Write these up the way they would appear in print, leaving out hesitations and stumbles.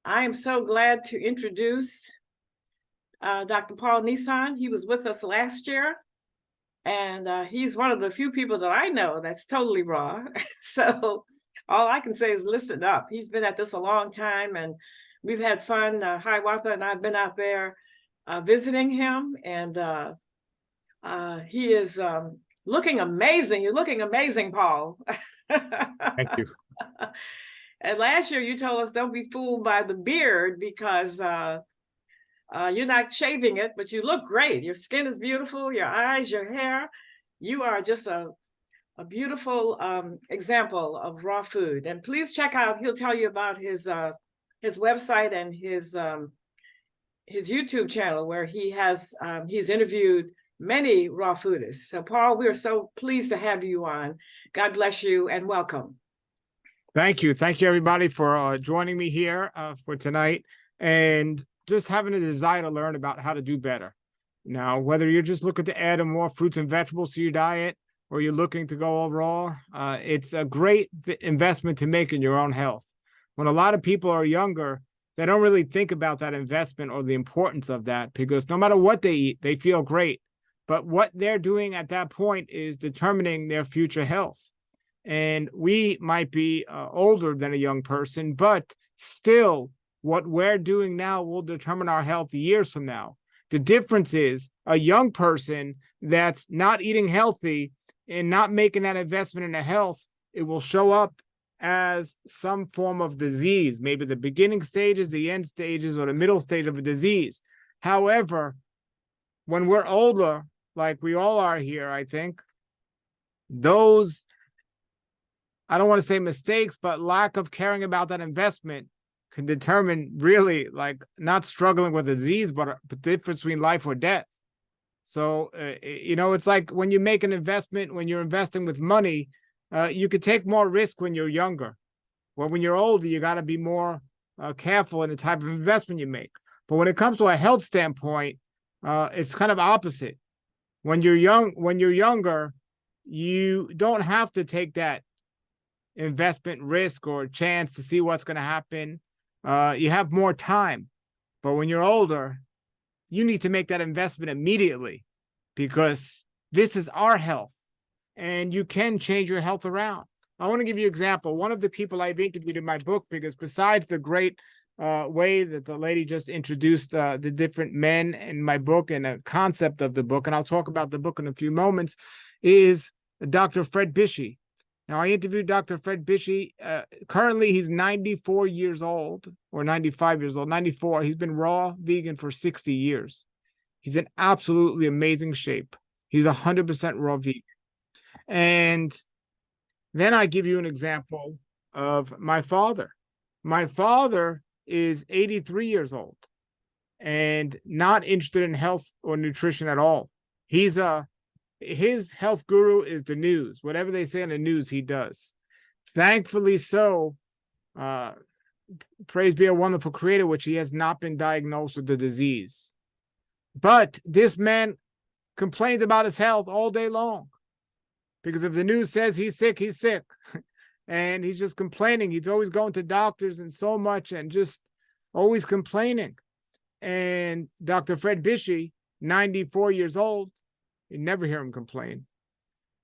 I am so glad to introduce Dr. Paul Nison. He was with us last year, and he's one of the few people that I know that's totally raw. So all I can say is listen up. He's been at this a long time, and we've had fun. Hiawatha and I've been out there visiting him, and he is looking amazing. You're looking amazing, Paul. Thank you. And last year you told us don't be fooled by the beard because you're not shaving it, but you look great. Your skin is beautiful, your eyes, your hair. You are just a beautiful example of raw food. And please check out, he'll tell you about his website and his YouTube channel where he has he's interviewed many raw foodists. So Paul, we are so pleased to have you on. God bless you and welcome. Thank you. Thank you, everybody, for joining me here for tonight and just having a desire to learn about how to do better. Now, whether you're just looking to add more fruits and vegetables to your diet or you're looking to go all raw, it's a great investment to make in your own health. When a lot of people are younger, they don't really think about that investment or the importance of that because no matter what they eat, they feel great. But what they're doing at that point is determining their future health. And we might be older than a young person, but still what we're doing now will determine our health years from now. The difference is a young person that's not eating healthy and not making that investment in their health, it will show up as some form of disease, maybe the beginning stages, the end stages, or the middle stage of a disease. However, when we're older, like we all are here, I think, those, I don't want to say mistakes, but lack of caring about that investment can determine really like not struggling with disease, but the difference between life or death. So, it's like when you make an investment, when you're investing with money, you could take more risk when you're younger. Well, when you're older, you got to be more careful in the type of investment you make. But when it comes to a health standpoint, it's kind of opposite. When you're younger, you don't have to take that investment risk or chance to see what's going to happen. You have more time. But when you're older, you need to make that investment immediately because this is our health and you can change your health around. I want to give you an example. One of the people I've interviewed in my book, because besides the great way that the lady just introduced the different men in my book and a concept of the book, and I'll talk about the book in a few moments, is Dr. Fred Bishey. Now, I interviewed Dr. Fred Bishey. Currently, he's 94 years old, or 95 years old, 94. He's been raw vegan for 60 years. He's in absolutely amazing shape. He's 100% raw vegan. And then I give you an example of my father. My father is 83 years old and not interested in health or nutrition at all. His health guru is the news. Whatever they say in the news, he does. Thankfully so, praise be a wonderful creator, which he has not been diagnosed with the disease. But this man complains about his health all day long. Because if the news says he's sick, he's sick. And he's just complaining. He's always going to doctors and so much and just always complaining. And Dr. Fred Bishey, 94 years old, you never hear him complain.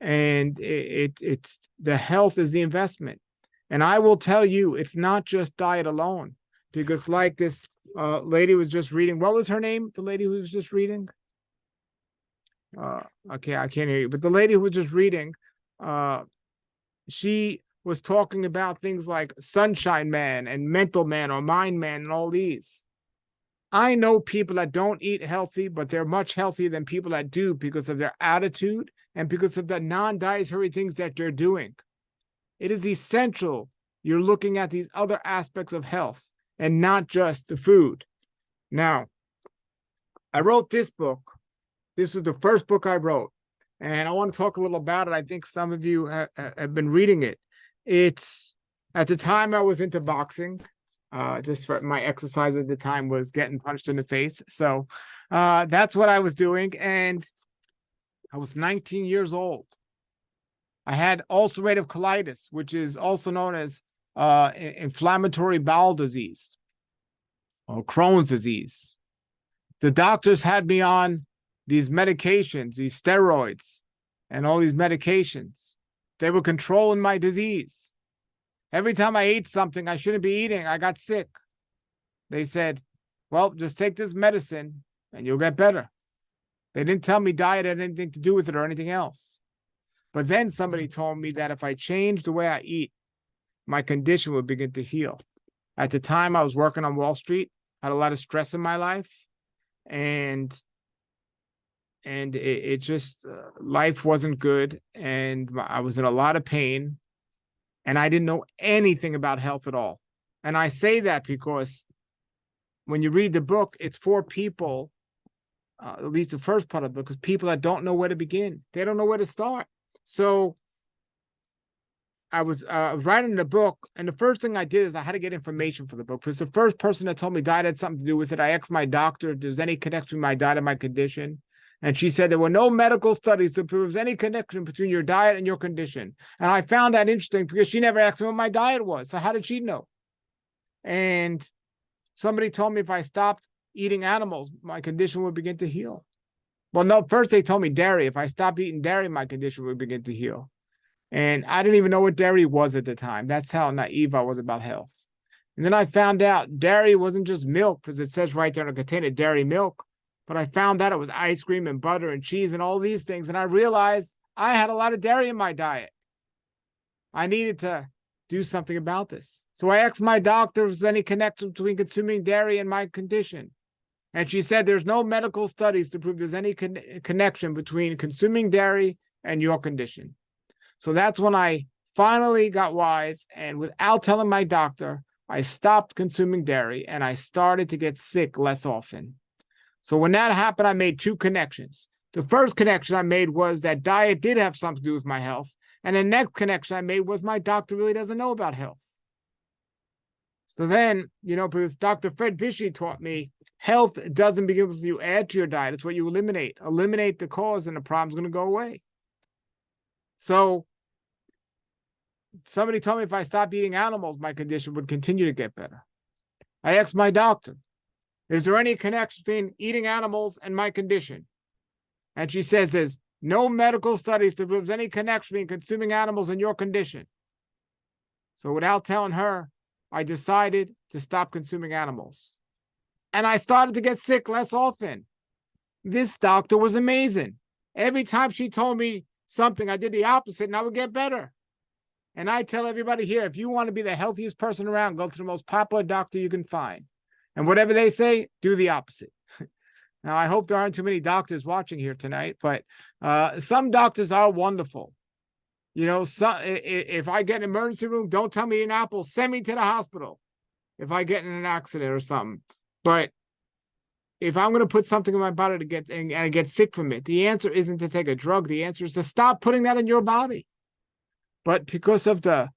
And it's the health is the investment. And I will tell you, it's not just diet alone. Because like this lady was just reading, what was her name? The lady who was just reading? Okay, I can't hear you. But the lady who was just reading, she was talking about things like Sunshine Man and Mental Man or Mind Man and all these. I know people that don't eat healthy, but they're much healthier than people that do because of their attitude and because of the non-dietary things that they're doing. It is essential you're looking at these other aspects of health and not just the food. Now, I wrote this book. This was the first book I wrote, and I want to talk a little about it. I think some of you have been reading it. It's at the time I was into boxing. Just for my exercise at the time was getting punched in the face. So that's what I was doing. And I was 19 years old. I had ulcerative colitis, which is also known as inflammatory bowel disease. or Crohn's disease. The doctors had me on these medications, these steroids, and all these medications. They were controlling my disease. Every time I ate something I shouldn't be eating, I got sick. They said, well, just take this medicine and you'll get better. They didn't tell me diet had anything to do with it or anything else. But then somebody told me that if I changed the way I eat, my condition would begin to heal. At the time, I was working on Wall Street, had a lot of stress in my life, and it just, life wasn't good, and I was in a lot of pain, and I didn't know anything about health at all. And I say that because when you read the book, it's for people, at least the first part of it, because people that don't know where to begin, they don't know where to start. So I was writing the book, and the first thing I did is I had to get information for the book, because the first person that told me diet had something to do with it, I asked my doctor if there's any connection between my diet and my condition. And she said there were no medical studies to prove any connection between your diet and your condition. And I found that interesting because she never asked me what my diet was. So how did she know? And somebody told me if I stopped eating animals, my condition would begin to heal. Well, no, first they told me dairy. If I stopped eating dairy, my condition would begin to heal. And I didn't even know what dairy was at the time. That's how naive I was about health. And then I found out dairy wasn't just milk, because it says right there in the container, dairy milk. But I found out it was ice cream and butter and cheese and all these things. And I realized I had a lot of dairy in my diet. I needed to do something about this. So I asked my doctor if there's any connection between consuming dairy and my condition. And she said there's no medical studies to prove there's any connection between consuming dairy and your condition. So that's when I finally got wise. And without telling my doctor, I stopped consuming dairy and I started to get sick less often. So when that happened, I made two connections. The first connection I made was that diet did have something to do with my health. And the next connection I made was my doctor really doesn't know about health. So then, because Dr. Fred Bishy taught me, health doesn't begin with you add to your diet. It's what you eliminate. Eliminate the cause and the problem's going to go away. So somebody told me if I stopped eating animals, my condition would continue to get better. I asked my doctor, is there any connection between eating animals and my condition? And she says there's no medical studies to prove any connection between consuming animals and your condition. So without telling her, I decided to stop consuming animals. And I started to get sick less often. This doctor was amazing. Every time she told me something, I did the opposite and I would get better. And I tell everybody here, if you want to be the healthiest person around, go to the most popular doctor you can find. And whatever they say, do the opposite. Now, I hope there aren't too many doctors watching here tonight, but some doctors are wonderful. If I get an emergency room, don't tell me an apple, send me to the hospital if I get in an accident or something. But if I'm going to put something in my body to get and I get sick from it, the answer isn't to take a drug. The answer is to stop putting that in your body. But because of the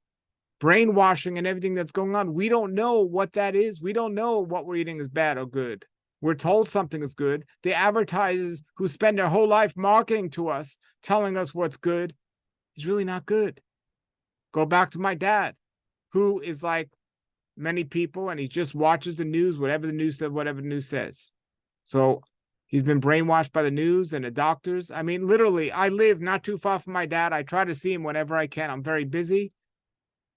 brainwashing and everything that's going on, we don't know what that is. We don't know what we're eating is bad or good. We're told something is good. The advertisers who spend their whole life marketing to us, telling us what's good, is really not good. Go back to my dad, who is like many people, and he just watches the news, whatever the news says, whatever the news says. So he's been brainwashed by the news and the doctors. I mean, literally, I live not too far from my dad. I try to see him whenever I can. I'm very busy.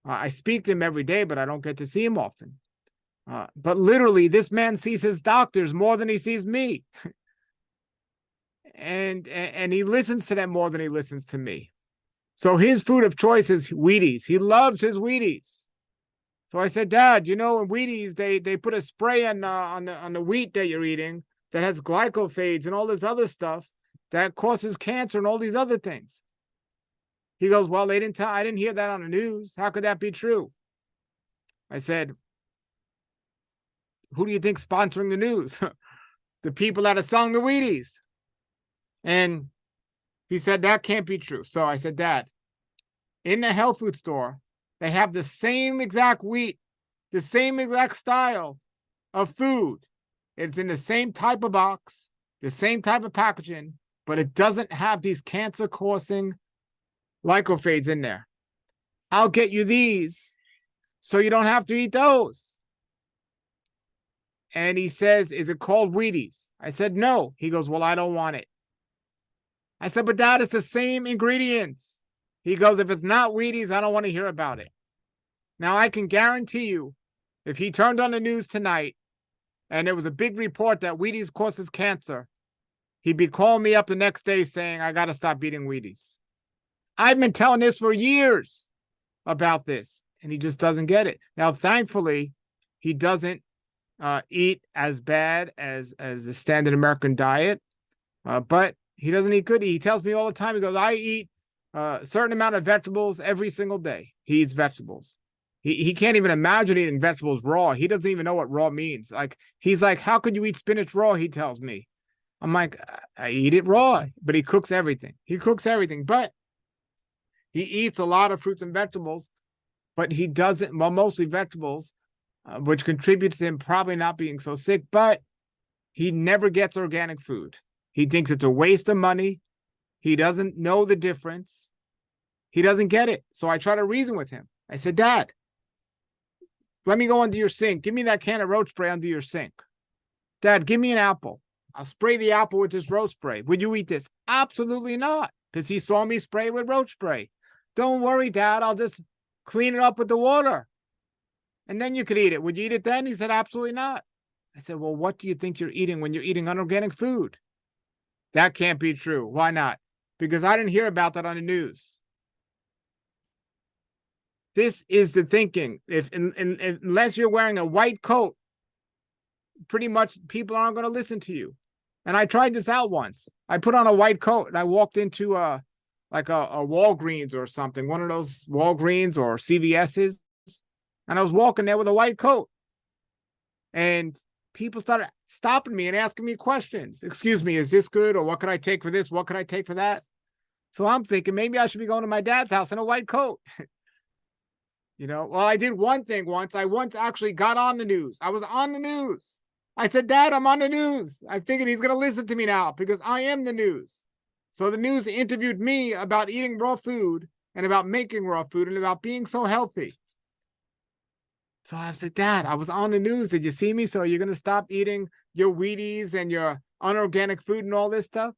I speak to him every day, but I don't get to see him often. But literally, this man sees his doctors more than he sees me. and he listens to them more than he listens to me. So his food of choice is Wheaties. He loves his Wheaties. So I said, Dad, in Wheaties, they put a spray on the wheat that you're eating that has glycophage and all this other stuff that causes cancer and all these other things. He goes, well, I didn't hear that on the news. How could that be true? I said, who do you think's sponsoring the news? The people that are selling the Wheaties. And he said, that can't be true. So I said, Dad, in the health food store, they have the same exact wheat, the same exact style of food. It's in the same type of box, the same type of packaging, but it doesn't have these cancer-causing glycophages in there. I'll get you these so you don't have to eat those. And he says, is it called Wheaties? I said, no. He goes, well, I don't want it. I said, but Dad, it's the same ingredients. He goes, if it's not Wheaties, I don't want to hear about it. Now, I can guarantee you, if he turned on the news tonight and there was a big report that Wheaties causes cancer, he'd be calling me up the next day saying, I got to stop eating Wheaties. I've been telling this for years about this, and he just doesn't get it. Now, thankfully, he doesn't eat as bad as the standard American diet, but he doesn't eat good. He tells me all the time, he goes, I eat a certain amount of vegetables every single day. He eats vegetables. He can't even imagine eating vegetables raw. He doesn't even know what raw means. Like, he's like, how could you eat spinach raw? He tells me. I'm like, I eat it raw, but he cooks everything. He cooks everything, but he eats a lot of fruits and vegetables, but he doesn't, well, mostly vegetables, which contributes to him probably not being so sick, but he never gets organic food. He thinks it's a waste of money. He doesn't know the difference. He doesn't get it. So I try to reason with him. I said, Dad, let me go under your sink. Give me that can of roach spray under your sink. Dad, give me an apple. I'll spray the apple with this roach spray. Would you eat this? Absolutely not, because he saw me spray with roach spray. Don't worry, Dad. I'll just clean it up with the water, and then you could eat it. Would you eat it then? He said, absolutely not. I said, well, what do you think you're eating when you're eating unorganic food? That can't be true. Why not? Because I didn't hear about that on the news. This is the thinking. Unless you're wearing a white coat, pretty much people aren't going to listen to you. And I tried this out once. I put on a white coat and I walked into a Walgreens or something, one of those Walgreens or CVS's. And I was walking there with a white coat. And people started stopping me and asking me questions. Excuse me, is this good? Or what could I take for this? What could I take for that? So I'm thinking maybe I should be going to my dad's house in a white coat. Well, I did one thing once. I once actually got on the news. I was on the news. I said, Dad, I'm on the news. I figured he's going to listen to me now because I am the news. So the news interviewed me about eating raw food and about making raw food and about being so healthy. So I said, Dad, I was on the news. Did you see me? So are you going to stop eating your Wheaties and your unorganic food and all this stuff?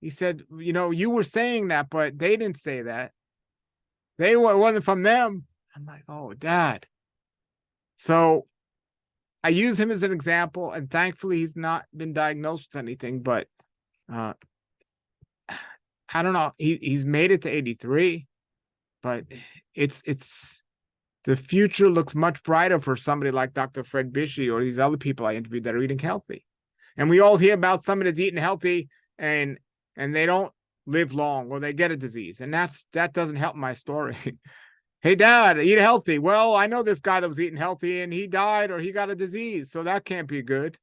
He said, you were saying that, but they didn't say that. It wasn't from them. I'm like, oh, Dad. So I use him as an example, and thankfully he's not been diagnosed with anything, but I don't know. He's made it to 83, but it's the future looks much brighter for somebody like Dr. Fred Bishey or these other people I interviewed that are eating healthy. And we all hear about somebody that's eating healthy and they don't live long or they get a disease. And that doesn't help my story. Hey, Dad, eat healthy. Well, I know this guy that was eating healthy and he died or he got a disease. So that can't be good.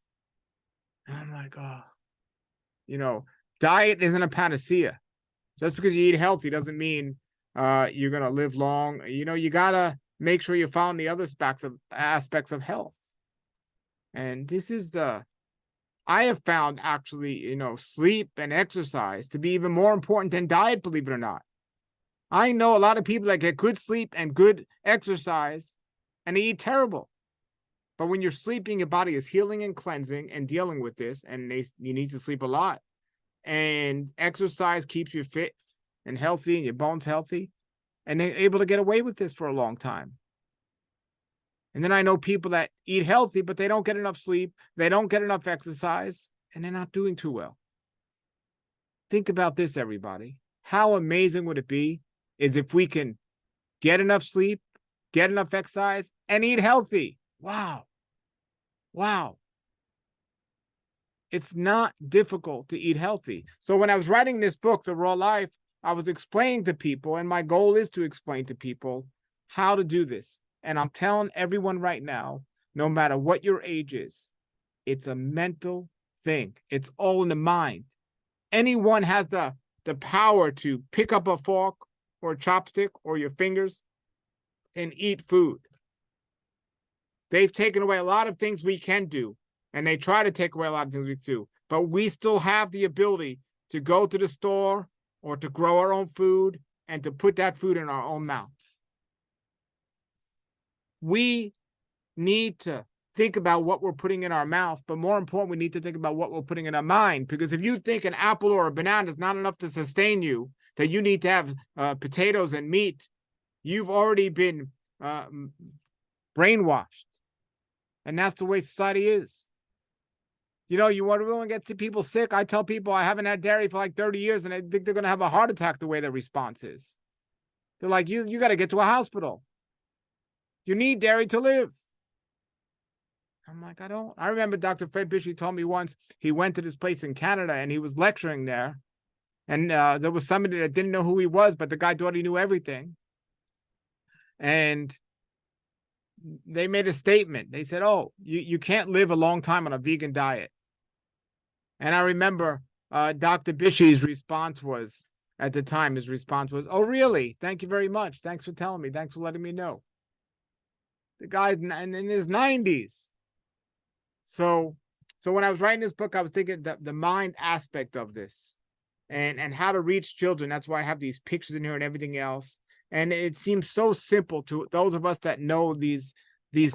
And I'm like, oh, diet isn't a panacea. Just because you eat healthy doesn't mean you're going to live long. You got to make sure you found the other aspects of health. And this is I have found actually, sleep and exercise to be even more important than diet, believe it or not. I know a lot of people that get good sleep and good exercise and they eat terrible. But when you're sleeping, your body is healing and cleansing and dealing with this, and you need to sleep a lot. And exercise keeps you fit and healthy and your bones healthy. And they're able to get away with this for a long time. And then I know people that eat healthy, but they don't get enough sleep. They don't get enough exercise, and they're not doing too well. Think about this, everybody. How amazing would it be is if we can get enough sleep, get enough exercise, and eat healthy. Wow. It's not difficult to eat healthy. So when I was writing this book, The Raw Life, I was explaining to people, and my goal is to explain to people how to do this. And I'm telling everyone right now, no matter what your age is, it's a mental thing. It's all in the mind. Anyone has the power to pick up a fork or a chopstick or your fingers and eat food. They've taken away a lot of things we can do, and they try to take away a lot of things we do, but we still have the ability to go to the store or to grow our own food and to put that food in our own mouths. We need to think about what we're putting in our mouth, but more important, we need to think about what we're putting in our mind. Because if you think an apple or a banana is not enough to sustain you, that you need to have potatoes and meat, you've already been brainwashed. And that's the way society is. You know, you want to get people sick. I tell people I haven't had dairy for like 30 years and I think they're going to have a heart attack the way their response is. They're like, you got to get to a hospital. You need dairy to live. I'm like, I don't. I remember Dr. Fred Bishy told me once he went to this place in Canada and he was lecturing there. And there was somebody that didn't know who he was, but the guy thought he knew everything. And they made a statement. They said, oh, you can't live a long time on a vegan diet. And I remember Dr. Bishy's response was, at the time, his response was, oh, really? Thank you very much. Thanks for telling me. Thanks for letting me know. The guy's in his 90s. So when I was writing this book, I was thinking that the mind aspect of this and how to reach children. That's why I have these pictures in here and everything else. And it seems so simple to those of us that know these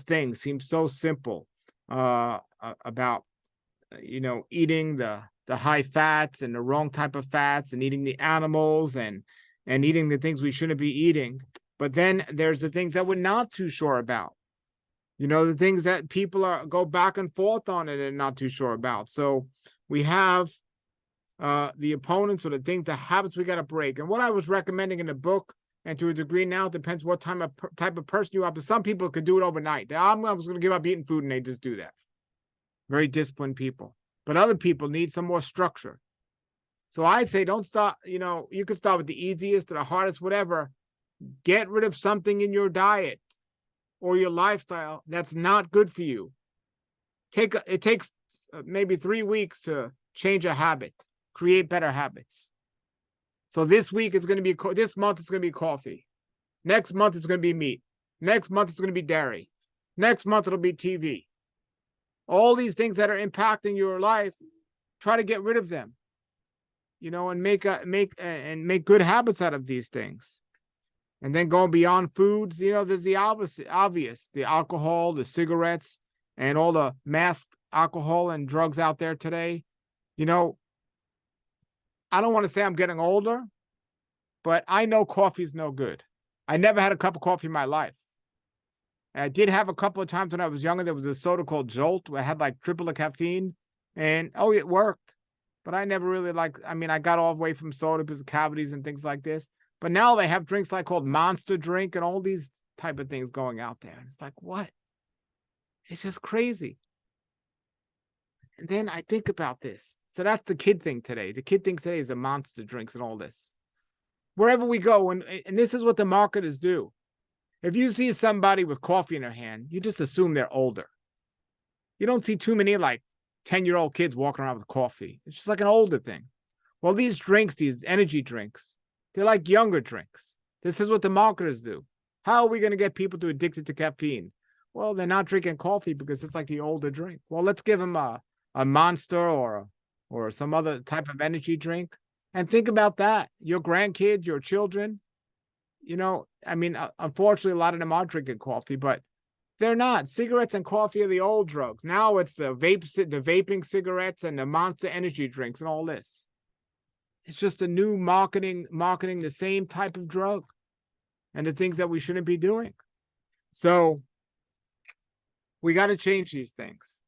things. Seem so simple about eating the high fats and the wrong type of fats and eating the animals and eating the things we shouldn't be eating. But then there's the things that we're not too sure about. The things that people go back and forth on it and not too sure about. So we have the opponents or the things, the habits we got to break. And what I was recommending in the book, and to a degree now, it depends what type of person you are. But some people could do it overnight. I was going to give up eating food, and they just do that. Very disciplined people. But other people need some more structure. So I'd say don't start, you can start with the easiest or the hardest, whatever. Get rid of something in your diet or your lifestyle that's not good for you. It takes maybe 3 weeks to change a habit, create better habits. So this month it's going to be coffee. Next month it's going to be meat. Next month it's going to be dairy. Next month it'll be TV. All these things that are impacting your life, try to get rid of them. And make good habits out of these things. And then going beyond foods, there's the obvious, the alcohol, the cigarettes, and all the mass alcohol and drugs out there today. I don't want to say I'm getting older, but I know coffee's no good. I never had a cup of coffee in my life. I did have a couple of times when I was younger. There was a soda called Jolt where I had like triple the caffeine, and it worked. But I never really I got all away from soda because of cavities and things like this. But now they have drinks called Monster Drink and all these type of things going out there. And it's like, what? It's just crazy. And then I think about this. So that's the kid thing today. The kid thing today is the Monster Drinks and all this. Wherever we go, and this is what the marketers do. If you see somebody with coffee in their hand, you just assume they're older. You don't see too many 10-year-old kids walking around with coffee. It's just like an older thing. Well, these drinks, these energy drinks, they're like younger drinks. This is what the marketers do. How are we going to get people to addicted to caffeine? Well, they're not drinking coffee because it's like the older drink. Well, let's give them a Monster or some other type of energy drink. And think about that. Your grandkids, your children, unfortunately, a lot of them are drinking coffee, but they're not. Cigarettes and coffee are the old drugs. Now it's the vaping cigarettes and the Monster energy drinks and all this. It's just a new marketing the same type of drug and the things that we shouldn't be doing. So we got to change these things.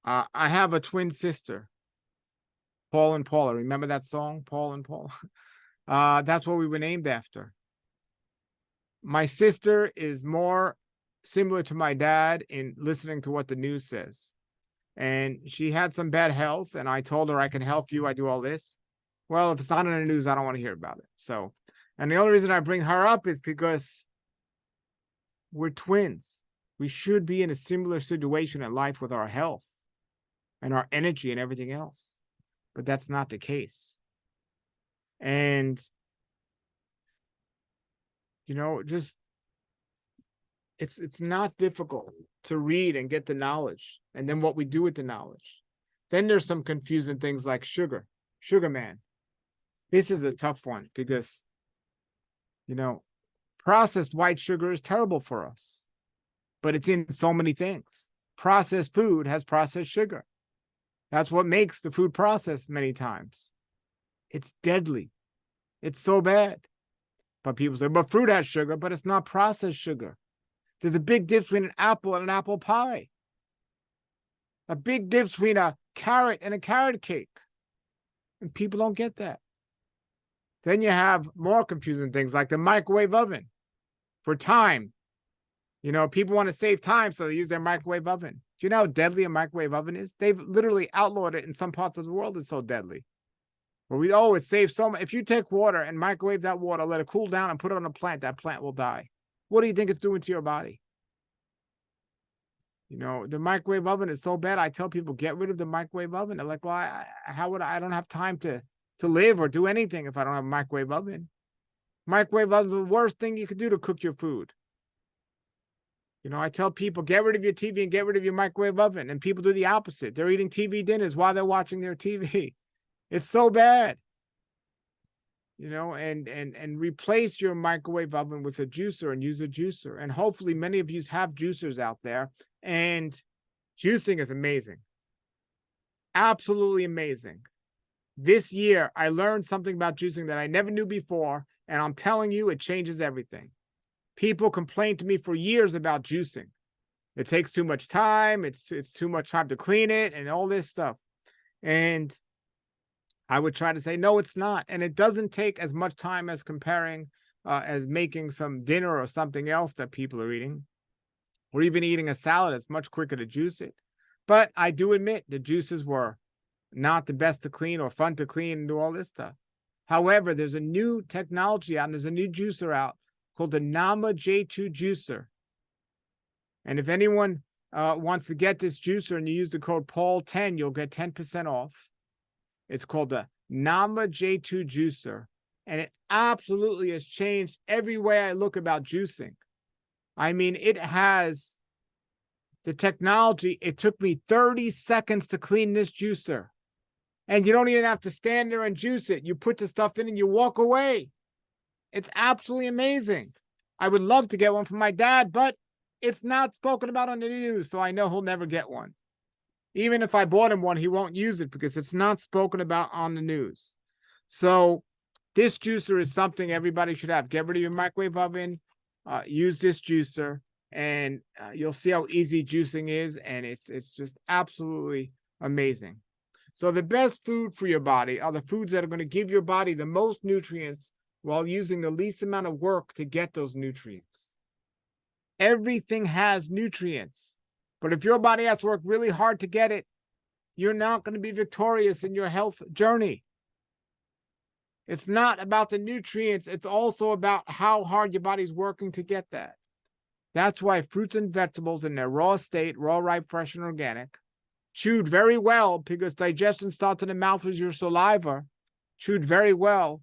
I have a twin sister, Paul and Paula. Remember that song, Paul and Paula? That's what we were named after. My sister is more similar to my dad in listening to what the news says. And she had some bad health, and I told her I can help you. I do all this. Well, if it's not in the news, I don't want to hear about it. So, and the only reason I bring her up is because we're twins. We should be in a similar situation in life with our health and our energy and everything else. But that's not the case. And, just it's not difficult to read and get the knowledge, and then what we do with the knowledge. Then there's some confusing things like sugar man. This is a tough one because processed white sugar is terrible for us, but it's in so many things. processed food has processed sugar. That's what makes the food processed many times. It's deadly. It's so bad. But people say, but fruit has sugar, but it's not processed sugar. There's a big difference between an apple and an apple pie. A big difference between a carrot and a carrot cake. And people don't get that. Then you have more confusing things like the microwave oven for time. You know, people want to save time, so they use their microwave oven. Do you know how deadly a microwave oven is? They've literally outlawed it in some parts of the world. It's so deadly. But it saves so much. If you take water and microwave that water, let it cool down and put it on a plant, that plant will die. What do you think it's doing to your body? You know, the microwave oven is so bad. I tell people, get rid of the microwave oven. They're like, well, I don't have time to live or do anything if I don't have a microwave oven. Microwave oven is the worst thing you could do to cook your food. You know, I tell people, get rid of your TV and get rid of your microwave oven. And people do the opposite. They're eating TV dinners while they're watching their TV. It's so bad. You know, and replace your microwave oven with a juicer and use a juicer. And hopefully many of you have juicers out there. And juicing is amazing. Absolutely amazing. This year, I learned something about juicing that I never knew before. And I'm telling you, it changes everything. People complained to me for years about juicing. It takes too much time. It's too much time to clean it and all this stuff. And I would try to say, no, it's not. And it doesn't take as much time as as making some dinner or something else that people are eating, or even eating a salad. It's much quicker to juice it. But I do admit the juices were not the best to clean or fun to clean and do all this stuff. However, there's a new technology out and there's a new juicer out called the Nama J2 juicer. And if anyone wants to get this juicer and you use the code Paul10, you'll get 10% off. It's called the Nama J2 juicer. And it absolutely has changed every way I look about juicing. I mean, it has the technology. It took me 30 seconds to clean this juicer. And you don't even have to stand there and juice it. You put the stuff in and you walk away. It's absolutely amazing. I would love to get one from my dad, but it's not spoken about on the news, so I know he'll never get one. Even if I bought him one, he won't use it because it's not spoken about on the news. So this juicer is something everybody should have. Get rid of your microwave oven, use this juicer, and you'll see how easy juicing is, and it's just absolutely amazing. So the best food for your body are the foods that are going to give your body the most nutrients while using the least amount of work to get those nutrients. Everything has nutrients, but if your body has to work really hard to get it, you're not going to be victorious in your health journey. It's not about the nutrients. It's also about how hard your body's working to get that. That's why fruits and vegetables in their raw state, raw, ripe, fresh, and organic, chewed very well, because digestion starts in the mouth with your saliva, chewed very well,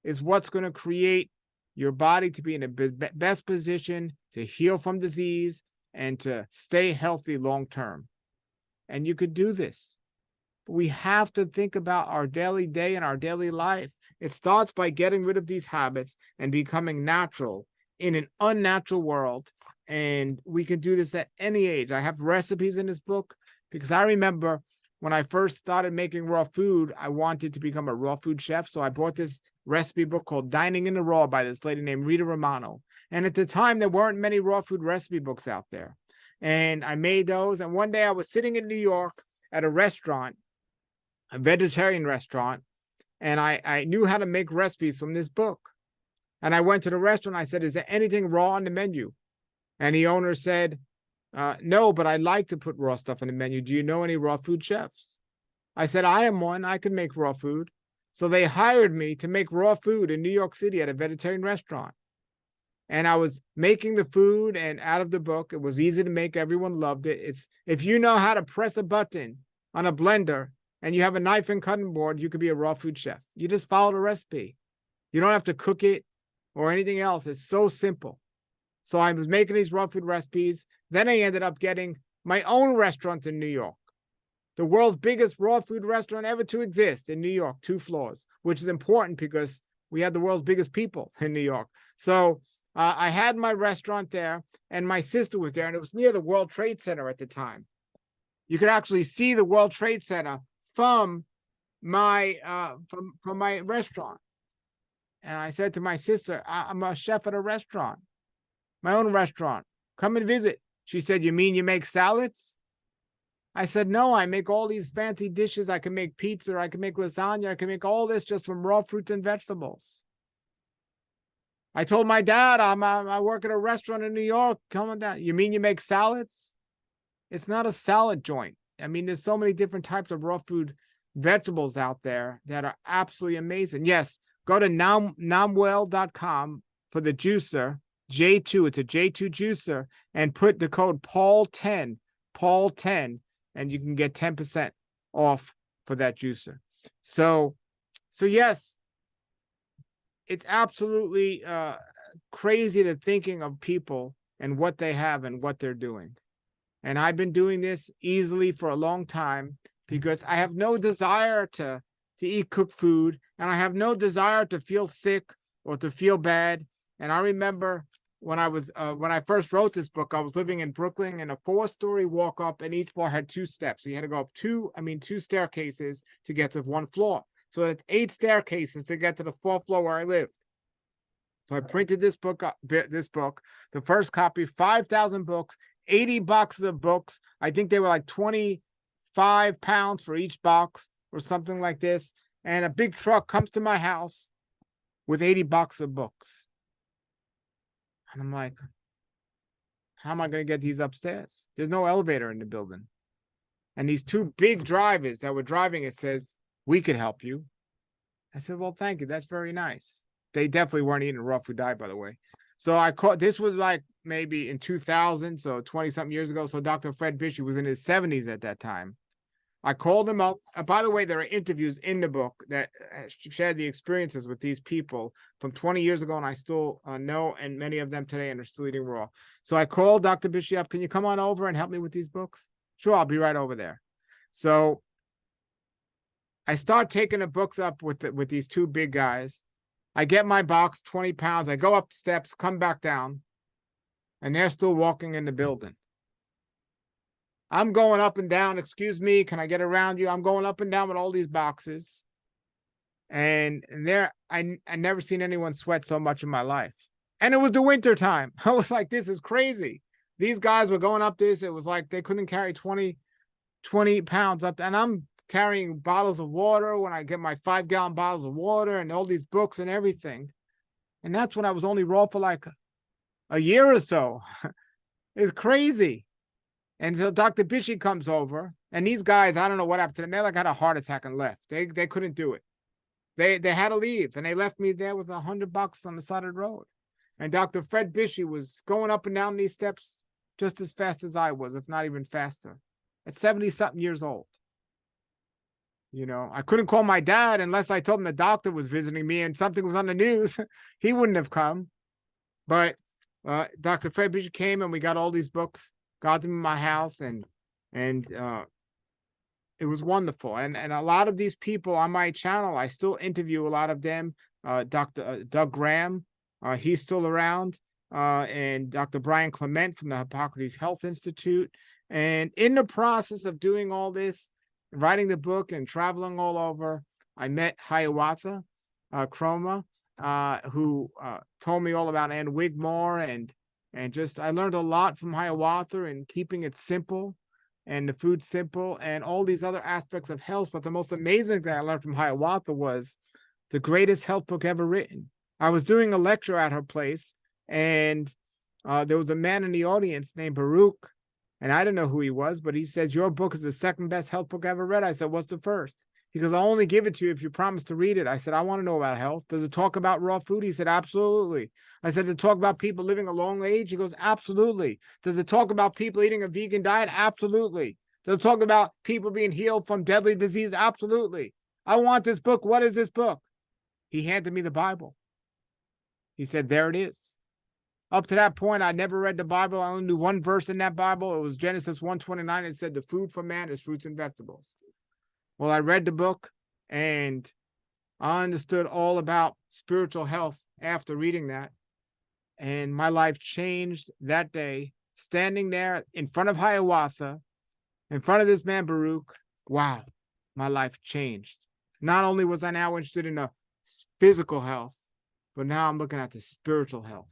is what's going to create your body to be in the best position to heal from disease and to stay healthy long term. And you could do this. But we have to think about our daily day and our daily life. It starts by getting rid of these habits and becoming natural in an unnatural world. And we can do this at any age. I have recipes in this book because I remember when I first started making raw food, I wanted to become a raw food chef. So I bought this recipe book called Dining in the Raw by this lady named Rita Romano. And at the time, there weren't many raw food recipe books out there. And I made those. And one day I was sitting in New York at a restaurant, a vegetarian restaurant, and I knew how to make recipes from this book. And I went to the restaurant. I said, is there anything raw on the menu? And the owner said, no, but I'd like to put raw stuff on the menu. Do you know any raw food chefs? I said, I am one. I can make raw food. So they hired me to make raw food in New York City at a vegetarian restaurant. And I was making the food, and out of the book, it was easy to make. Everyone loved it. It's if you know how to press a button on a blender and you have a knife and cutting board, you could be a raw food chef. You just follow the recipe. You don't have to cook it or anything else. It's so simple. So I was making these raw food recipes. Then I ended up getting my own restaurant in New York, the world's biggest raw food restaurant ever to exist in New York, 2 floors, which is important because we had the world's biggest people in New York. So I had my restaurant there, and my sister was there, and it was near the World Trade Center at the time. You could actually see the World Trade Center from my from my restaurant. And I said to my sister, I'm a chef at a restaurant, my own restaurant. Come and visit. She said, you mean you make salads? I said, no, I make all these fancy dishes. I can make pizza, I can make lasagna, I can make all this just from raw fruits and vegetables. I told my dad, I work at a restaurant in New York. Come on down. You mean you make salads? It's not a salad joint. I mean, there's so many different types of raw food vegetables out there that are absolutely amazing. Yes, go to namwell.com for the juicer, J2. It's a J2 juicer, and put the code Paul10, and you can get 10% off for that juicer. So yes, it's absolutely crazy to thinking of people and what they have and what they're doing. And I've been doing this easily for a long time because I have no desire to eat cooked food, and I have no desire to feel sick or to feel bad. And I remember when I first wrote this book, I was living in Brooklyn, and a 4-story walk up, and each floor had 2 steps. So you had to go up 2 staircases to get to 1 floor. So it's 8 staircases to get to the 4th floor where I lived. So I printed this book up, the first copy, 5,000 books, 80 boxes of books. I think they were like 25 pounds for each box or something like this. And a big truck comes to my house with 80 boxes of books. And I'm like, how am I going to get these upstairs? There's no elevator in the building. And these 2 big drivers that were driving it says, we could help you. I said, well, thank you. That's very nice. They definitely weren't eating raw food diet, by the way. So I called, this was like maybe in 2000, so 20-something years ago. So Dr. Fred Bishop was in his 70s at that time. I called him up. By the way, there are interviews in the book that shared the experiences with these people from 20 years ago, and I still know, and many of them today, and are still eating raw. So I called Dr. Bishop. Can you come on over and help me with these books? Sure, I'll be right over there. So I start taking the books up with these 2 big guys. I get my box, 20 pounds. I go up the steps, come back down, and they're still walking in the building. I'm going up and down. Excuse me, can I get around you? I'm going up and down with all these boxes. And there, I never seen anyone sweat so much in my life. And it was the winter time. I was like, this is crazy. These guys were going up this. It was like they couldn't carry 20 pounds up. And I'm carrying bottles of water when I get my 5-gallon bottles of water and all these books and everything. And that's when I was only raw for like a year or so. It's crazy. And so Dr. Bishop comes over, and these guys, I don't know what happened to them. They like had a heart attack and left. They couldn't do it. They had to leave, and they left me there with $100 on the side of the road. And Dr. Fred Bishop was going up and down these steps just as fast as I was, if not even faster, at 70-something years old. You know, I couldn't call my dad unless I told him the doctor was visiting me and something was on the news. He wouldn't have come. But Dr. Fred Bishop came, and we got all these books, got them in my house, and it was wonderful. And a lot of these people on my channel, I still interview a lot of them. Dr. Doug Graham, he's still around, and Dr. Brian Clement from the Hippocrates Health Institute. And in the process of doing all this, writing the book and traveling all over, I met Hiawatha Chroma, who told me all about Ann Wigmore, and just I learned a lot from Hiawatha and keeping it simple and the food simple and all these other aspects of health. But the most amazing thing I learned from Hiawatha was the greatest health book ever written. I was doing a lecture at her place, and there was a man in the audience named Baruch, and I didn't know who he was, but he says, your book is the 2nd best health book I ever read. I said, what's the first? He goes, I'll only give it to you if you promise to read it. I said, I want to know about health. Does it talk about raw food? He said, absolutely. I said, does it talk about people living a long age? He goes, absolutely. Does it talk about people eating a vegan diet? Absolutely. Does it talk about people being healed from deadly disease? Absolutely. I want this book. What is this book? He handed me the Bible. He said, there it is. Up to that point, I never read the Bible. I only knew one verse in that Bible. It was Genesis 1:29. It said, the food for man is fruits and vegetables. Well, I read the book, and I understood all about spiritual health after reading that. And my life changed that day, standing there in front of Hiawatha, in front of this man, Baruch, wow, my life changed. Not only was I now interested in the physical health, but now I'm looking at the spiritual health.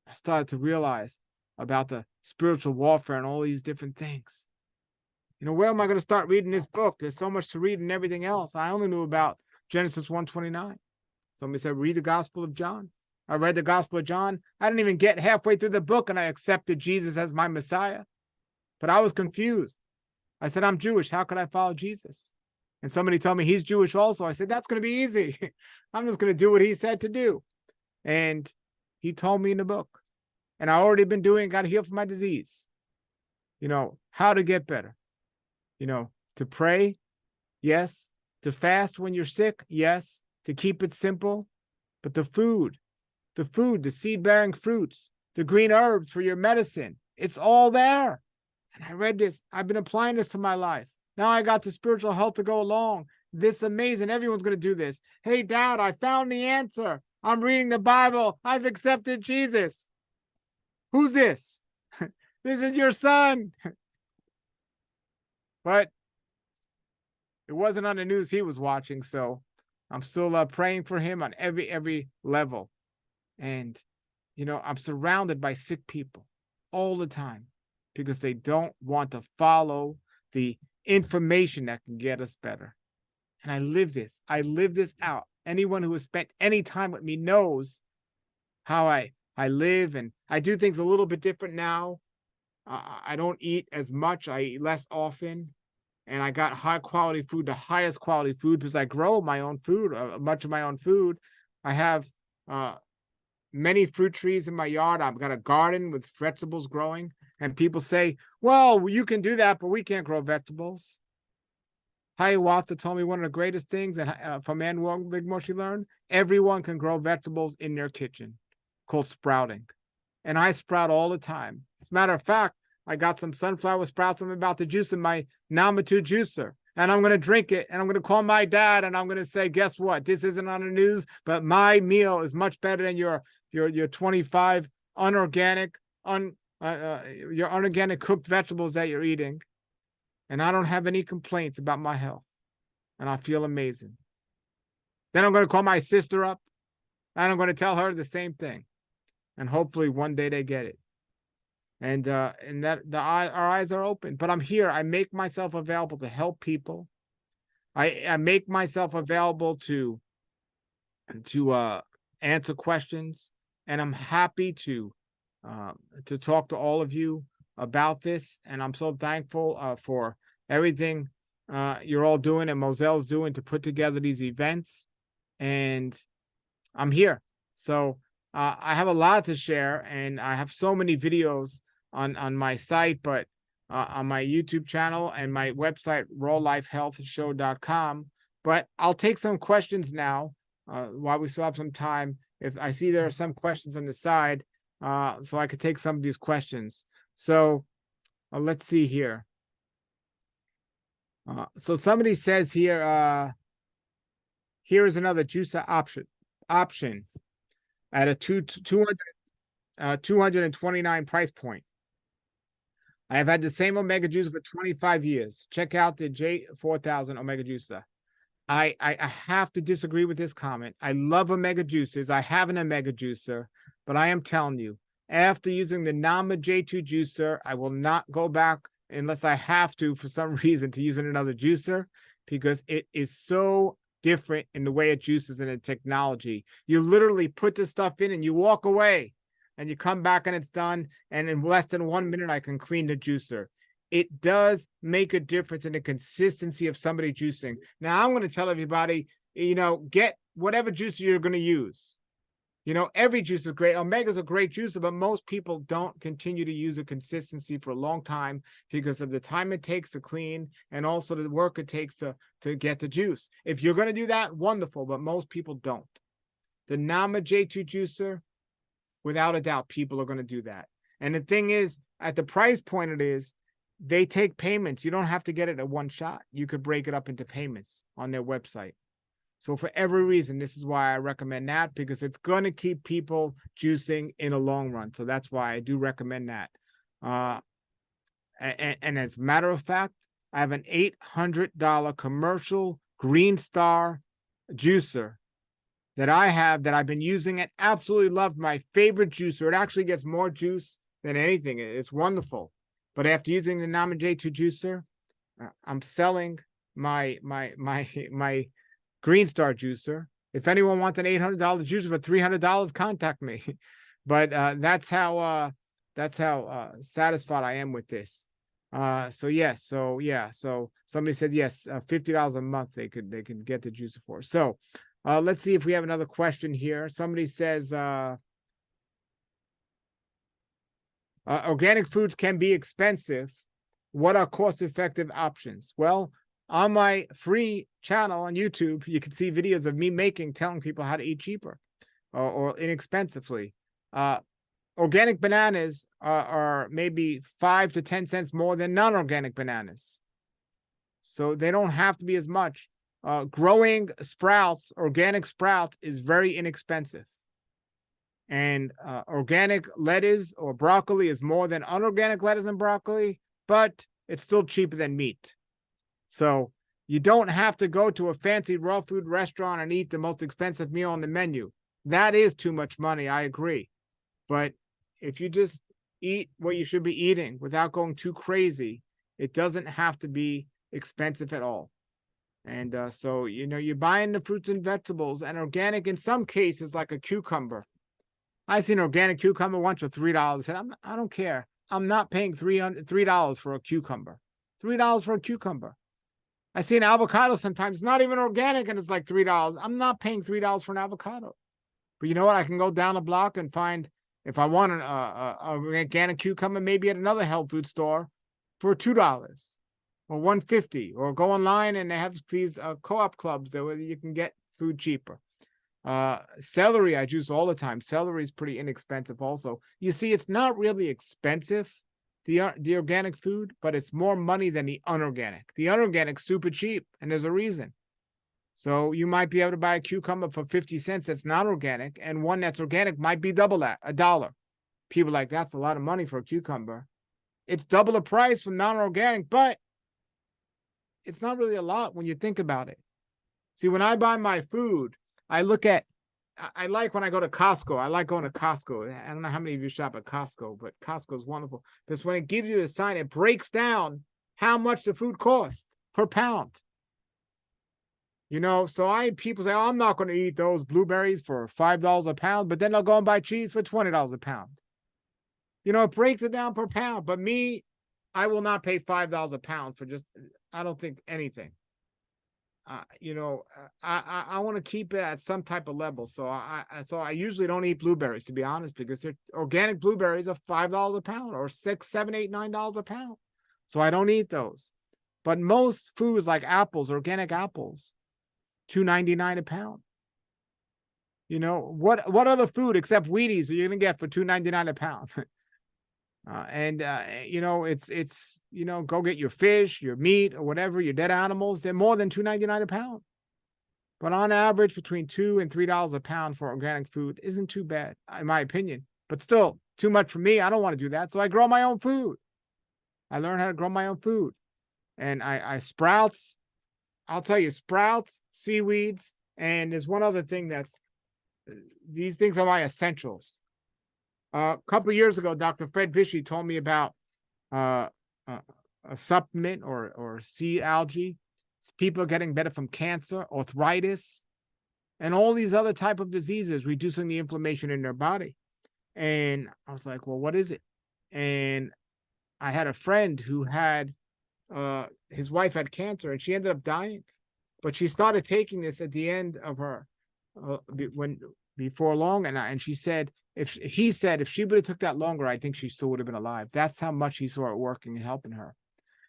I started to realize about the spiritual warfare and all these different things. Where am I going to start reading this book? There's so much to read and everything else. I only knew about Genesis 1:29. Somebody said, read the Gospel of John. I read the Gospel of John. I didn't even get halfway through the book and I accepted Jesus as my Messiah. But I was confused. I said, I'm Jewish. How could I follow Jesus? And somebody told me he's Jewish also. I said, that's going to be easy. I'm just going to do what he said to do. And he told me in the book. And I already been doing, got healed from my disease. How to get better. To pray, yes. To fast when you're sick, yes. To keep it simple. But the food, the seed-bearing fruits, the green herbs for your medicine, it's all there. And I read this. I've been applying this to my life. Now I got the spiritual health to go along. This is amazing. Everyone's going to do this. Hey, Dad, I found the answer. I'm reading the Bible. I've accepted Jesus. Who's this? This is your son. But it wasn't on the news he was watching, so I'm still praying for him on every level. And, I'm surrounded by sick people all the time because they don't want to follow the information that can get us better. And I live this. I live this out. Anyone who has spent any time with me knows how I live, and I do things a little bit different now. I don't eat as much. I eat less often. And I got high quality food, the highest quality food, because I grow my own food, much of my own food. I have many fruit trees in my yard. I've got a garden with vegetables growing. And people say, well, you can do that, but we can't grow vegetables. Hiawatha told me one of the greatest things that from Manuel Big Moshe learned, everyone can grow vegetables in their kitchen, called sprouting. And I sprout all the time. As a matter of fact, I got some sunflower sprouts I'm about to juice in my Namatu juicer. And I'm going to drink it. And I'm going to call my dad. And I'm going to say, guess what? This isn't on the news, but my meal is much better than your 25 unorganic, your unorganic cooked vegetables that you're eating. And I don't have any complaints about my health. And I feel amazing. Then I'm going to call my sister up. And I'm going to tell her the same thing. And hopefully one day they get it. And that our eyes are open. But I'm here. I make myself available to help people. I make myself available to answer questions. And I'm happy to talk to all of you about this. And I'm so thankful for everything you're all doing and Moselle's doing to put together these events. And I'm here. So I have a lot to share, and I have so many videos on my site, but on my YouTube channel and my website, rawlifehealthshow.com. But I'll take some questions now while we still have some time. If I see there are some questions on the side, so I could take some of these questions. So let's see here. So somebody says here, here is another juicer option at a 229 price point. I have had the same Omega Juicer for 25 years. Check out the J4000 Omega Juicer. I have to disagree with this comment. I love Omega Juicers. I have an Omega Juicer, but I am telling you, after using the Nama J2 Juicer, I will not go back unless I have to, for some reason, to using another juicer, because it is so different in the way it juices and the technology. You literally put the stuff in and you walk away. And you come back and it's done. And in less than 1 minute, I can clean the juicer. It does make a difference in the consistency of somebody juicing. Now, I'm going to tell everybody, get whatever juicer you're going to use. Every juice is great. Omega's a great juicer, but most people don't continue to use a consistency for a long time because of the time it takes to clean and also the work it takes to get the juice. If you're going to do that, wonderful, but most people don't. The Nama J2 juicer, without a doubt, people are going to do that. And the thing is, at the price point it is, they take payments. You don't have to get it at one shot. You could break it up into payments on their website. So for every reason, this is why I recommend that, because it's going to keep people juicing in a long run. So that's why I do recommend that. And as a matter of fact, I have an $800 commercial Green Star juicer that I have that I've been using and absolutely love. My favorite juicer. It actually gets more juice than anything. It's wonderful. But after using the Namen J2 juicer, I'm selling my Green Star juicer. If anyone wants an $800 juicer for $300, contact me. But that's how satisfied I am with this. So somebody said yes, $50 a month they could get the juicer for. So let's see if we have another question here. Somebody says organic foods can be expensive. What are cost-effective options? Well, on my free channel on YouTube, you can see videos of me telling people how to eat cheaper or inexpensively. Organic bananas are maybe 5 to 10 cents more than non-organic bananas. So they don't have to be as much. Growing sprouts, organic sprouts, is very inexpensive. And organic lettuce or broccoli is more than unorganic lettuce and broccoli, but it's still cheaper than meat. So you don't have to go to a fancy raw food restaurant and eat the most expensive meal on the menu. That is too much money, I agree. But if you just eat what you should be eating without going too crazy, it doesn't have to be expensive at all. And so, you're buying the fruits and vegetables, and organic in some cases, like a cucumber. I seen an organic cucumber once for $3. I said, I don't care. I'm not paying $3 for a cucumber. $3 for a cucumber. I see an avocado sometimes, it's not even organic, and it's like $3. I'm not paying $3 for an avocado. But you know what? I can go down a block and find, if I want an organic cucumber, maybe at another health food store for $2 or $1.50, or go online and they have these co-op clubs where you can get food cheaper. Celery I juice all the time. Celery is pretty inexpensive also. You see, it's not really expensive, the organic food, but it's more money than the unorganic. The unorganic super cheap, and there's a reason. So you might be able to buy a cucumber for 50 cents that's not organic, and one that's organic might be double that, $1. People are like, that's a lot of money for a cucumber. It's double the price for non-organic, but it's not really a lot when you think about it. See, when I buy my food, I like when I go to Costco. I like going to Costco. I don't know how many of you shop at Costco, but Costco is wonderful. Because when it gives you a sign, it breaks down how much the food costs per pound. So people say, oh, I'm not going to eat those blueberries for $5 a pound, but then they'll go and buy cheese for $20 a pound. It breaks it down per pound. But me, I will not pay $5 a pound for I don't think anything. I want to keep it at some type of level. So I usually don't eat blueberries, to be honest, because they're organic blueberries are $5 a pound or $6, $7, $8, $9 a pound. So I don't eat those. But most foods like apples, organic apples, $2.99 a pound. What other food except Wheaties are you going to get for $2.99 a pound? It's go get your fish, your meat, or whatever, your dead animals. They're more than $2.99 a pound. But on average, between $2 and $3 a pound for organic food isn't too bad, in my opinion. But still, too much for me. I don't want to do that. So I grow my own food. I learned how to grow my own food. And I sprouts. I'll tell you, sprouts, seaweeds, and there's one other thing these things are my essentials. A couple of years ago, Dr. Fred Vishy told me about a supplement or sea algae. People are getting better from cancer, arthritis, and all these other type of diseases, reducing the inflammation in their body. And I was like, well, what is it? And I had a friend who had his wife had cancer, and she ended up dying. But she started taking this at the end of her before long, and she said, if she would have took that longer, I think she still would have been alive. That's how much he saw it working and helping her.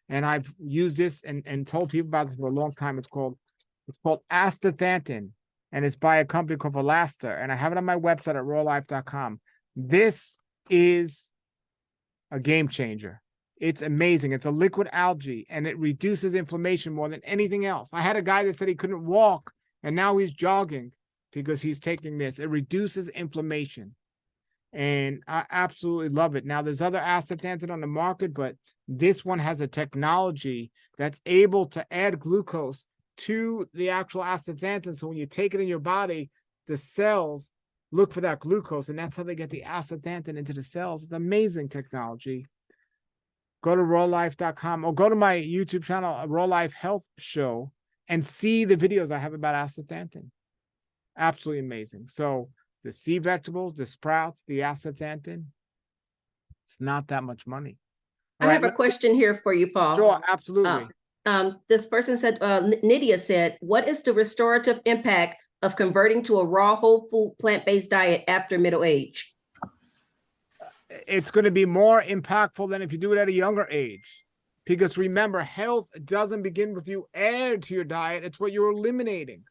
And I've used this and told people about this for a long time. It's called astaxanthin, and it's by a company called Velasta, and I have it on my website at rawlife.com. This is a game changer. It's amazing. It's a liquid algae, and it reduces inflammation more than anything else. I had a guy that said he couldn't walk, and now he's jogging because he's taking this. It reduces inflammation. And I absolutely love it. Now, there's other astaxanthin on the market, but this one has a technology that's able to add glucose to the actual astaxanthin. So when you take it in your body, the cells look for that glucose, and that's how they get the astaxanthin into the cells. It's amazing technology. Go to rawlife.com or go to my YouTube channel, Raw Life Health Show, and see the videos I have about astaxanthin. Absolutely amazing. So the sea vegetables, the sprouts, the astaxanthin, it's not that much money. I have a question here for you, Paul. Sure, absolutely. This person said, Nydia said, what is the restorative impact of converting to a raw, whole food, plant-based diet after middle age? It's going to be more impactful than if you do it at a younger age. Because remember, health doesn't begin with you add to your diet. It's what you're eliminating.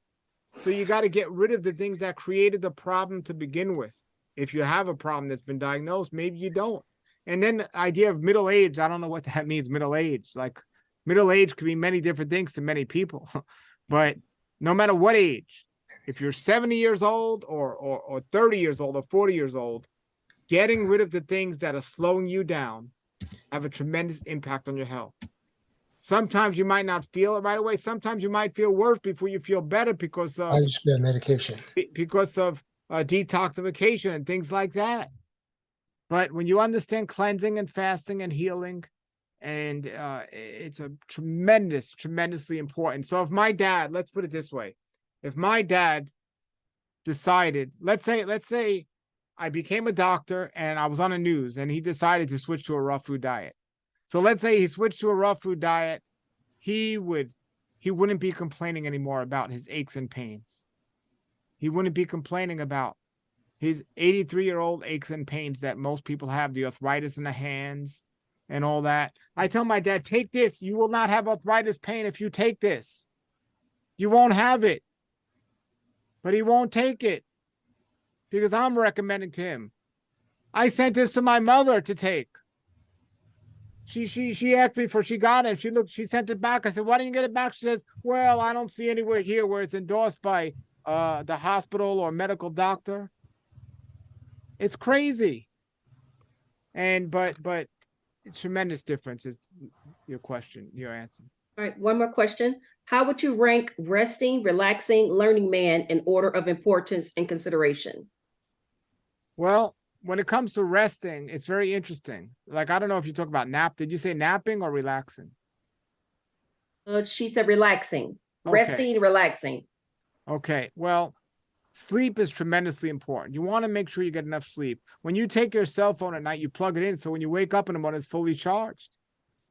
So you got to get rid of the things that created the problem to begin with. If you have a problem that's been diagnosed, maybe you don't. And then the idea of middle age, I don't know what that means, middle age. Like middle age could be many different things to many people. But no matter what age, if you're 70 years old or 30 years old or 40 years old, getting rid of the things that are slowing you down have a tremendous impact on your health. Sometimes you might not feel it right away. Sometimes you might feel worse before you feel better because of medication. Because of detoxification and things like that. But when you understand cleansing and fasting and healing, and it's a tremendously important. So if my dad, let's put it this way, if my dad decided, let's say I became a doctor and I was on the news and he decided to switch to a raw food diet. So let's say he switched to a raw food diet, he wouldn't be complaining anymore about his aches and pains. He wouldn't be complaining about his 83-year-old aches and pains that most people have, the arthritis in the hands and all that. I tell my dad, take this. You will not have arthritis pain if you take this. You won't have it. But he won't take it because I'm recommending to him. I sent this to my mother to take. She asked me for, she got it. She sent it back. I said, why didn't you get it back? She says, well, I don't see anywhere here where it's endorsed by the hospital or medical doctor. It's crazy. But it's tremendous difference is your question, your answer. All right, one more question. How would you rank resting, relaxing, learning man in order of importance and consideration? Well, when it comes to resting, it's very interesting. Like, I don't know if you talk about nap. Did you say napping or relaxing? She said relaxing, resting, relaxing. Okay, well, sleep is tremendously important. You want to make sure you get enough sleep. When you take your cell phone at night, you plug it in. So when you wake up in the morning, it's fully charged.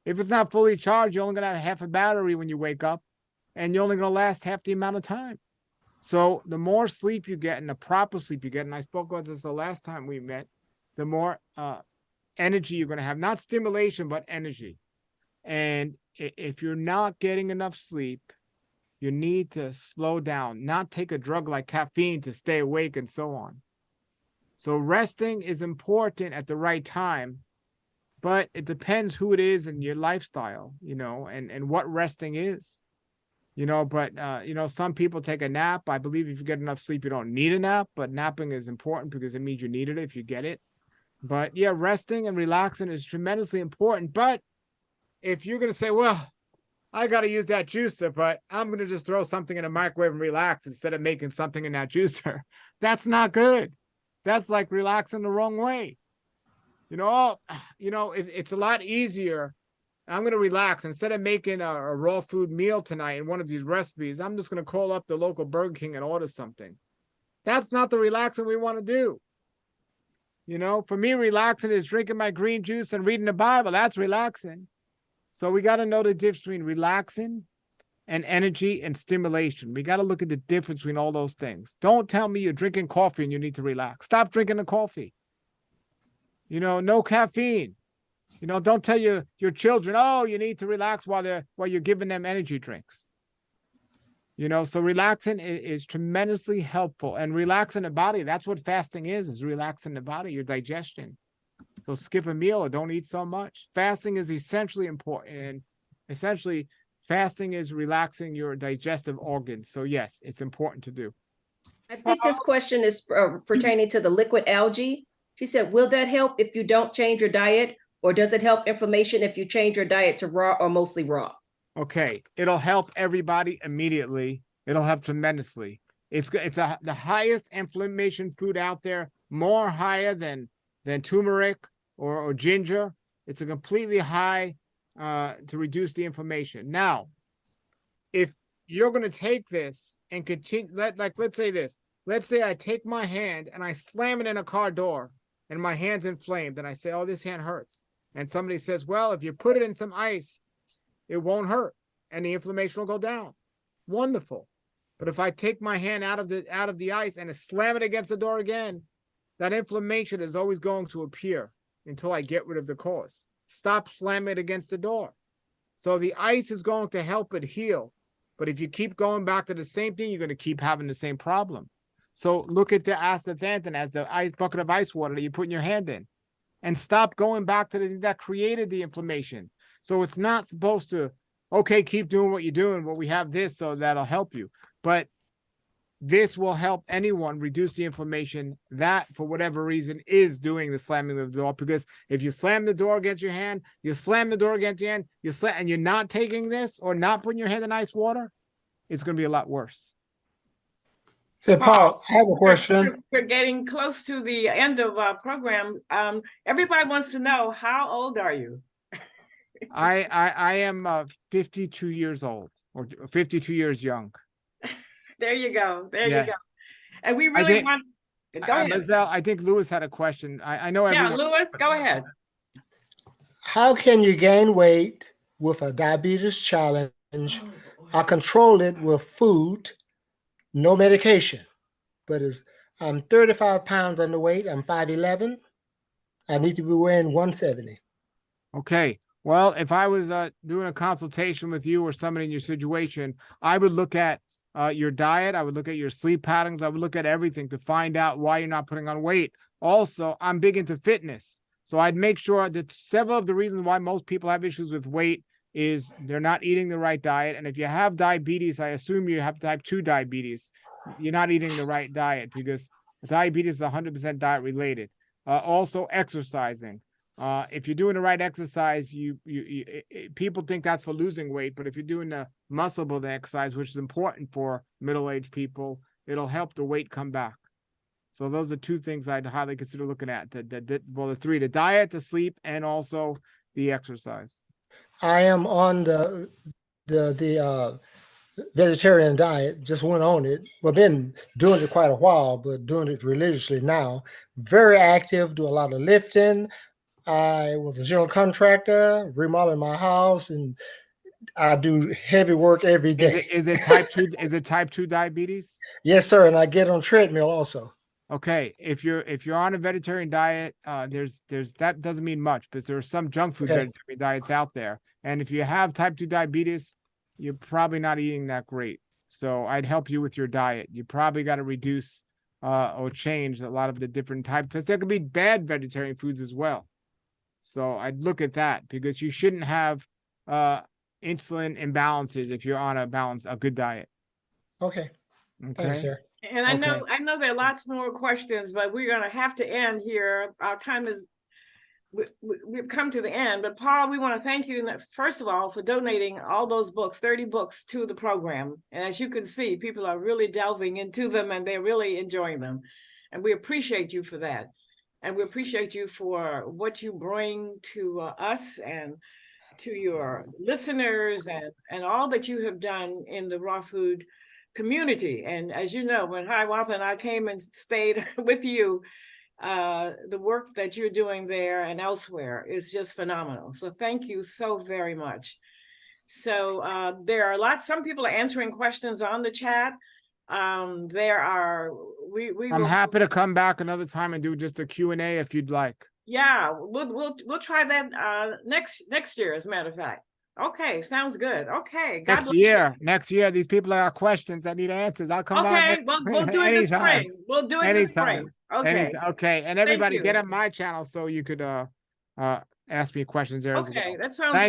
If it's not fully charged, you're only going to have half a battery when you wake up, and you're only going to last half the amount of time. So the more sleep you get and the proper sleep you get, and I spoke about this the last time we met, the more energy you're going to have. Not stimulation, but energy. And if you're not getting enough sleep, you need to slow down, not take a drug like caffeine to stay awake and so on. So resting is important at the right time, but it depends who it is and your lifestyle, and what resting is. But some people take a nap. I believe if you get enough sleep, you don't need a nap, but napping is important because it means you need it if you get it. But yeah, resting and relaxing is tremendously important. But if you're going to say, well, I got to use that juicer, but I'm going to just throw something in a microwave and relax instead of making something in that juicer, that's not good. That's like relaxing the wrong way. It's a lot easier. I'm going to relax. Instead of making a raw food meal tonight in one of these recipes, I'm just going to call up the local Burger King and order something. That's not the relaxing we want to do. For me, relaxing is drinking my green juice and reading the Bible. That's relaxing. So we got to know the difference between relaxing and energy and stimulation. We got to look at the difference between all those things. Don't tell me you're drinking coffee and you need to relax. Stop drinking the coffee. No caffeine. Don't tell your children, oh, you need to relax while you're giving them energy drinks. So relaxing is tremendously helpful. And relaxing the body, that's what fasting is relaxing the body, your digestion. So skip a meal or don't eat so much. Fasting is essentially important. And essentially, fasting is relaxing your digestive organs. So yes, it's important to do. I think this question is pertaining to the liquid algae. She said, will that help if you don't change your diet? Or does it help inflammation if you change your diet to raw or mostly raw? Okay, it'll help everybody immediately. It'll help tremendously. It's the highest inflammation food out there, more higher than turmeric or ginger. It's a completely high to reduce the inflammation. Now, if you're going to take this and continue, let's say this. Let's say I take my hand and I slam it in a car door and my hand's inflamed and I say, oh, this hand hurts. And somebody says, well, if you put it in some ice, it won't hurt and the inflammation will go down. Wonderful. But if I take my hand out of the ice and slam it against the door again, that inflammation is always going to appear until I get rid of the cause. Stop slamming it against the door. So the ice is going to help it heal. But if you keep going back to the same thing, you're going to keep having the same problem. So look at the astaxanthin as the ice bucket of ice water that you put in your hand in. And stop going back to the thing that created the inflammation. So it's not supposed to, okay, keep doing what you're doing. Well, we have this, so that'll help you. But this will help anyone reduce the inflammation that, for whatever reason, is doing the slamming of the door. Because if you slam the door against your hand, you slam the door against your hand, and you're not taking this or not putting your hand in ice water, it's going to be a lot worse. Say, Paul, I have a question. We're getting close to the end of our program. Everybody wants to know, how old are you? I am 52 years old, or 52 years young. There you go. There Yes. you go. And we really want. Go ahead. Marcel, I think Lewis had a question. I know Yeah, everyone. Lewis, go ahead. How can you gain weight with a diabetes challenge? I control it with food, no medication. But I'm 35 pounds underweight. I'm 5'11". I need to be weighing 170. Okay. Well, if I was doing a consultation with you or somebody in your situation, I would look at your diet. I would look at your sleep patterns. I would look at everything to find out why you're not putting on weight. Also, I'm big into fitness. So I'd make sure that several of the reasons why most people have issues with weight is they're not eating the right diet. And if you have diabetes, I assume you have type 2 diabetes. You're not eating the right diet because diabetes is 100% diet related. Also exercising. If you're doing the right exercise, people think that's for losing weight, but if you're doing the muscle building exercise, which is important for middle-aged people, it'll help the weight come back. So those are two things I'd highly consider looking at. The three: the diet, the sleep, and also the exercise. I am on the vegetarian diet, just went on it. Well, been doing it quite a while, but doing it religiously now. Very active, do a lot of lifting. I was a general contractor, remodeling my house, and I do heavy work every day. Is it type 2? Is it type 2 diabetes? Yes, sir. And I get on treadmill also. Okay, if you're on a vegetarian diet, there's that doesn't mean much, because there are some junk food vegetarian diets out there, and if you have type 2 diabetes, you're probably not eating that great. So I'd help you with your diet. You probably got to reduce or change a lot of the different types, because there could be bad vegetarian foods as well. So I'd look at that, because you shouldn't have insulin imbalances if you're on a good diet. Okay. Okay. Thanks, sir. And I know there are lots more questions, but we're going to have to end here. Our time is, we've come to the end. But Paul, we want to thank you, first of all, for donating all those books, 30 books, to the program. And as you can see, people are really delving into them and they're really enjoying them. And we appreciate you for that. And we appreciate you for what you bring to us and to your listeners and all that you have done in the raw food community. And as you know, when Hiawatha and I came and stayed with you, the work that you're doing there and elsewhere is just phenomenal. So thank you so very much. So there are some people are answering questions on the chat. I'm happy to come back another time and do just a Q&A if you'd like. Yeah, we'll try that next year, as a matter of fact. Okay, sounds good. Okay, God bless you. Next year, these people have questions that need answers. I'll come back. Okay, we'll do it this spring. We'll do it this spring. Okay. Okay, and everybody get on my channel so you could ask me questions there as well. Okay, that sounds